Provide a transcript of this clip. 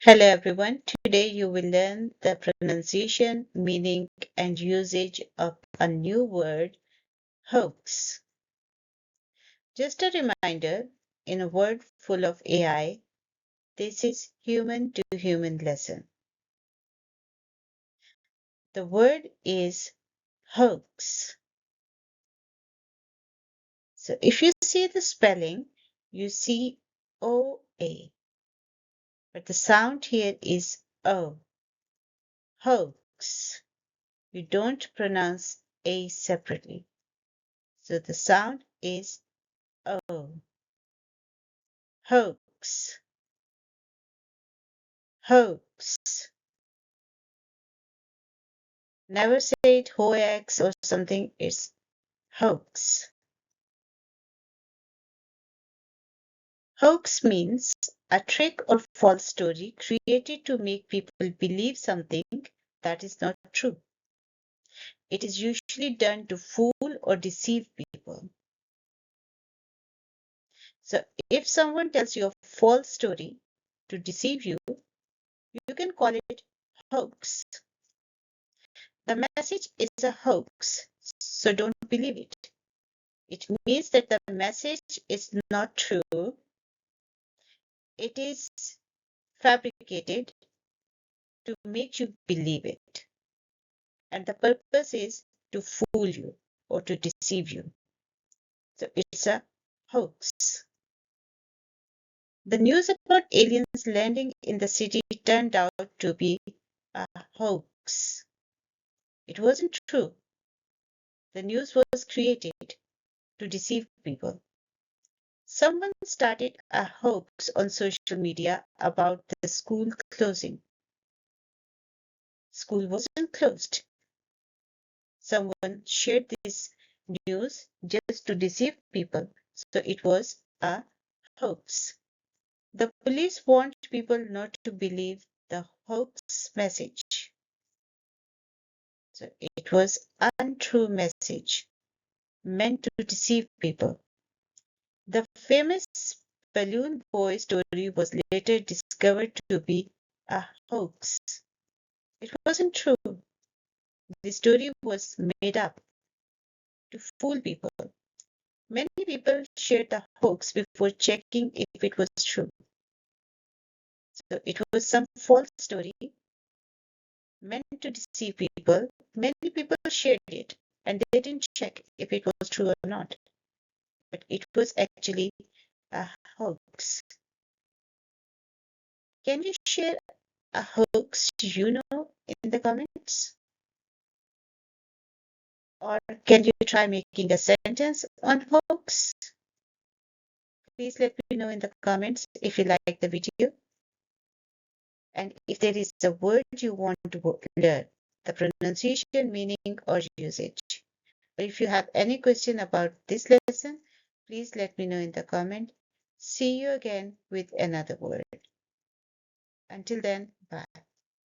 Hello everyone. Today you will learn the pronunciation, meaning, and usage of a new word, hoax. Just a reminder, in a world full of AI, this is human to human lesson. The word is hoax. So if you see the spelling, you see OA, but the sound here is O, hoax. You don't pronounce A separately. So the sound is O. Hoax, hoax. Never say it hoax or something, it's hoax. Hoax means a trick or false story created to make people believe something that is not true. It is usually done to fool or deceive people. So if someone tells you a false story to deceive you, you can call it hoax. The message is a hoax, so don't believe it. It means that the message is not true. It is fabricated to make you believe it. And the purpose is to fool you or to deceive you. So it's a hoax. The news about aliens landing in the city turned out to be a hoax. It wasn't true. The news was created to deceive people. Someone started a hoax on social media about the school closing. School wasn't closed. Someone shared this news just to deceive people, so it was a hoax. The police warned people not to believe the hoax message. So it was untrue message meant to deceive people. The famous balloon boy story was later discovered to be a hoax. It wasn't true. The story was made up to fool people. Many people shared the hoax before checking if it was true. So it was some false story meant to deceive people. Many people shared it and they didn't check if it was true or not. But it was actually a hoax. Can you share a hoax you know in the comments? Or can you try making a sentence on hoax? Please let me know in the comments if you like the video. And if there is a word you want to learn, the pronunciation, meaning, or usage. Or if you have any question about this lesson, please let me know in the comment. See you again with another word. Until then, bye.